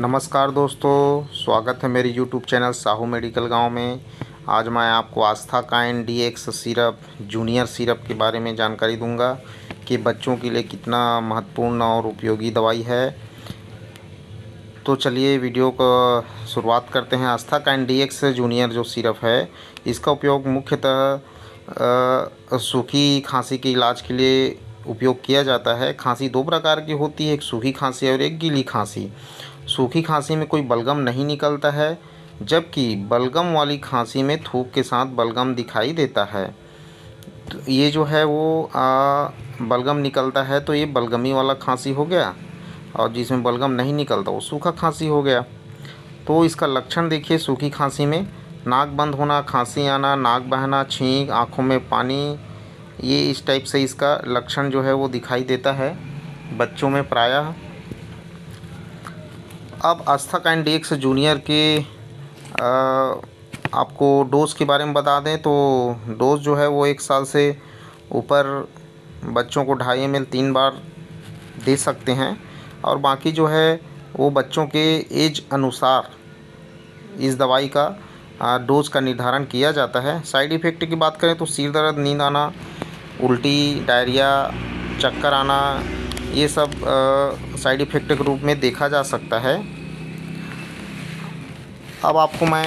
नमस्कार दोस्तों, स्वागत है मेरे यूट्यूब चैनल साहू मेडिकल गांव में। आज मैं आपको आस्थाकाइन DX सिरप जूनियर सिरप के बारे में जानकारी दूंगा कि बच्चों के लिए कितना महत्वपूर्ण और उपयोगी दवाई है। तो चलिए वीडियो का शुरुआत करते हैं। आस्थाकाइन DX जूनियर जो सिरप है, इसका उपयोग मुख्यतः सूखी खांसी के इलाज के लिए उपयोग किया जाता है। खांसी दो प्रकार की होती है, एक सूखी खांसी और एक गीली खांसी। सूखी खांसी में कोई बलगम नहीं निकलता है, जबकि बलगम वाली खांसी में थूक के साथ बलगम दिखाई देता है। तो ये जो है वो बलगम निकलता है, तो ये बलगमी वाला खांसी हो गया, और जिसमें बलगम नहीं निकलता वो सूखा खांसी हो गया। तो इसका लक्षण देखिए, सूखी खांसी में नाक बंद होना, खांसी आना, नाक बहना, छींक, आँखों में पानी, ये इस टाइप से इसका लक्षण जो है वो दिखाई देता है बच्चों में प्रायः। अब आस्थाकाइन DX जूनियर के आपको डोज़ के बारे में बता दें तो डोज़ जो है वो 1 साल से ऊपर बच्चों को 2.5 ml 3 बार दे सकते हैं, और बाकी जो है वो बच्चों के एज अनुसार इस दवाई का डोज़ का निर्धारण किया जाता है। साइड इफ़ेक्ट की बात करें तो सिर दर्द, नींद आना, उल्टी, डायरिया, चक्कर आना, ये सब साइड इफ़ेक्ट के रूप में देखा जा सकता है। अब आपको मैं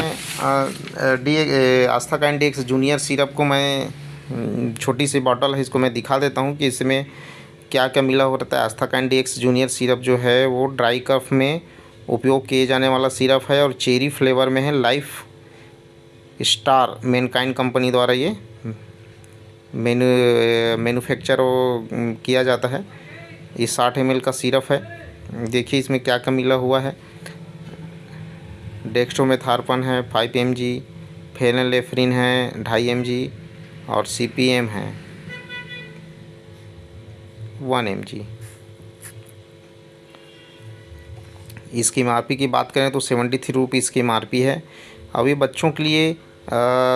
आस्थाकाइन DX जूनियर सिरप को मैं छोटी सी बॉटल है, इसको मैं दिखा देता हूँ कि इसमें क्या क्या मिला होता है। आस्थाकाइन DX जूनियर सिरप जो है वो ड्राई कफ में उपयोग किए जाने वाला सिरप है, और चेरी फ्लेवर में है। लाइफ स्टार मैनकाइंड कंपनी द्वारा ये मैन्युफैक्चर किया जाता है। ये 60 ml का सिरप है। देखिए इसमें क्या क्या मिला हुआ है। डेक्स्ट्रोमेथार्पन है 5 mg, फेनलेफ्रिन है 2.5 mg, और CPM है 1 mg। इसकी MRP की बात करें तो 73 रुपीज़ की MRP है। अब ये बच्चों के लिए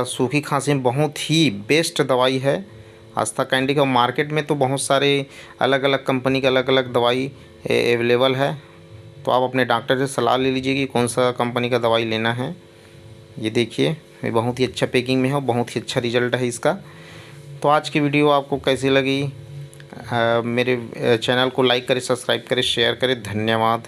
सूखी खांसी में बहुत ही बेस्ट दवाई है आस्थाकाइन DX। मार्केट में तो बहुत सारे अलग अलग कंपनी के अलग अलग दवाई अवेलेबल है, तो आप अपने डॉक्टर से सलाह ले लीजिए कि कौन सा कंपनी का दवाई लेना है। ये देखिए, ये बहुत ही अच्छा पैकिंग में है और बहुत ही अच्छा रिज़ल्ट है इसका। तो आज की वीडियो आपको कैसी लगी? मेरे चैनल को लाइक करें, सब्सक्राइब करें, शेयर करें। धन्यवाद।